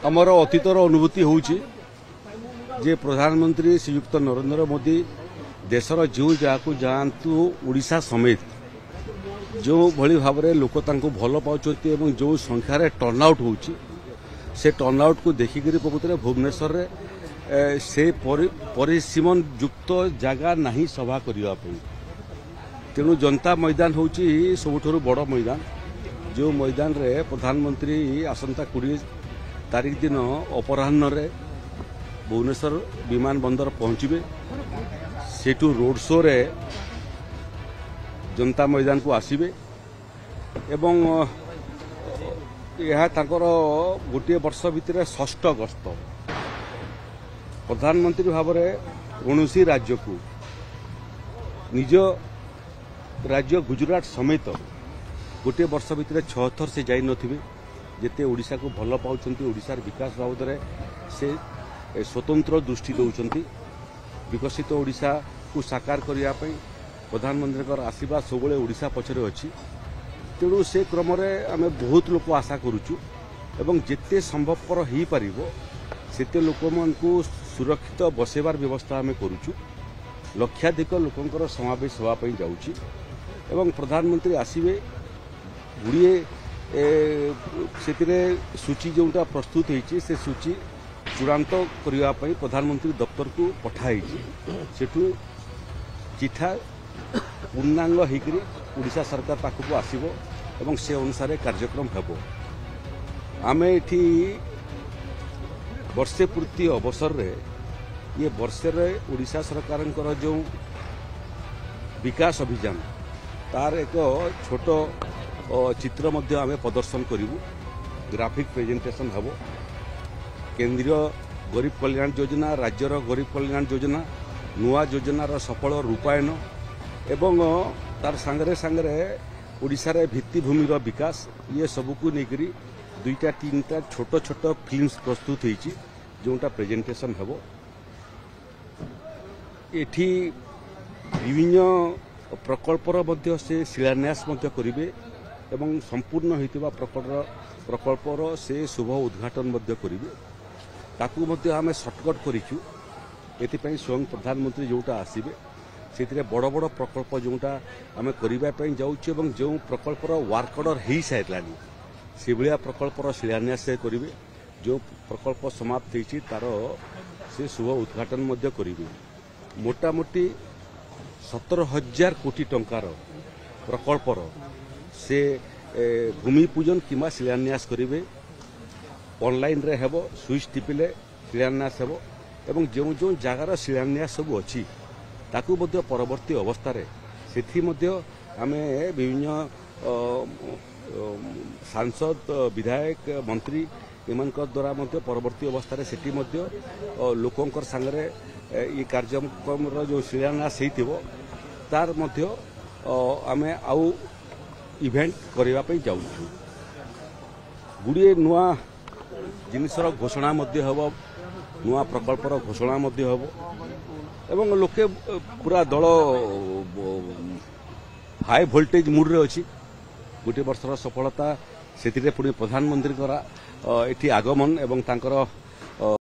आमर अतीतर अनुभूति होउछि जे प्रधानमंत्री श्रीयुक्त नरेंद्र मोदी देशर जो जहाँ जातु ओडिशा समेत जो भली भाव में लोक भल पाँच जो संख्यार टर्नआउट होउछि से टर्नआउट को देखिक प्रकृत भुवनेश्वर से परिसीमन युक्त जगह नहीं सभा करने तेणु जनता मैदान होउछि सबुठारु बड़ मैदान जो मैदान रे प्रधानमंत्री आसंता 20 तारीख दिन अपराह्न रे भुवनेश्वर विमान बंदर पहुंचे सेठू रोड शो रे जनता मैदान को आसबे एवं यह गोटे वर्ष भितर 6ठ गस्त प्रधानमंत्री भाव में कौन राज्य को निज राज्य गुजरात समेत गोटे वर्ष भितर 6 थर से जाई नथिबे जेते ओडिशा को भल पाउछंती ओडिशार विकास बाबद से स्वतंत्र दृष्टि दौरान विकसित ओडिशा को साकार करने प्रधानमंत्री आशीर्वाद सब ओडिशा पछरे अच्छी तेणु से क्रम आम बहुत लोक आशा करुचु एवं जिते संभवपर हो पार सेते लोक को सुरक्षित बसेबार व्यवस्था आम करुचु लक्षाधिक लोकंर समावेश होगापी जाऊँगी एवं प्रधानमंत्री आसवे गुड़िए से सूची जोटा प्रस्तुत होती से सूची चूड़ांत करने प्रधानमंत्री दफ्तर को पठाई सेठू चिठा पूर्णांग होकर ओडिशा सरकार पाखक आसब एवं से अनुसार कार्यक्रम हेब आम एठी वर्षे पूर्ति अवसर रे ये वर्षे ओडिशा सरकार जो विकास अभियान तार एक छोट चित्र मध्य आम प्रदर्शन करूँ ग्राफिक प्रेजेंटेशन हम केंद्रीय गरीब कल्याण योजना राज्यर गरीब कल्याण योजना नुआ योजनार सफल रूपायन एवं तार सांगरे सांगरे ओडिशार भित्तिभूमिर विकास ये सबको लेकर 2-3टा छोट छोट फिल्म्स प्रस्तुत होती जोटा प्रेजेंटेशन हेब एठी विभिन्न प्रकल्पर मध्य से शिलान्यास मध्य करिवे एवं संपूर्ण होइतिबा प्रकल्पर से शुभ उद्घाटन मध्य करिवे ताकू मध्य आमे शॉर्टकट करिछु एथिपई स्वयं प्रधानमंत्री जोटा आसीबे सेतिरे बड़ बड़ प्रकल्प जोटा आमे करिबा पई जाउछु एवं जो प्रकल्पर वर्क ऑर्डर हेई साइलानी से भाया प्रकल्पर शिलान्यास करिवे जो प्रकल्प समाप्त होती तार से शुभ उद्घाटन मध्य करिवे मोटामोटी 17,000 कोटी टंकार प्रकल्पर से भूमि पूजन किंवा शिलान्यास करिवे ऑनलाइन रे हेबो स्विच टिपिले शिलान्यास हेबो एवं जो जो जगार शिलान्यास सब अच्छी ताकू मध्य परवर्ती अवस्था रे सेथि मध्य आमे विभिन्न सांसद विधायक मंत्री एमान द्वारा मध्य परवर्ती अवस्था सेठी मध्य लोकंकर सांगरे ये कार्यक्रम जो शिलान्यास होइतिबो तार मध्य आमे आउ इवेंट करबा पई जाउछु गुड़िए नुआ जिनिसर घोषणा मध्य हेबो नुआ प्रकल्पर घोषणा मध्य हेबो एवं लोके पूरा दल हाई वोल्टेज मूड रे अछि गोटे वर्षर सफलता से पुणी प्रधानमंत्री एटी आगमन एवं तांकर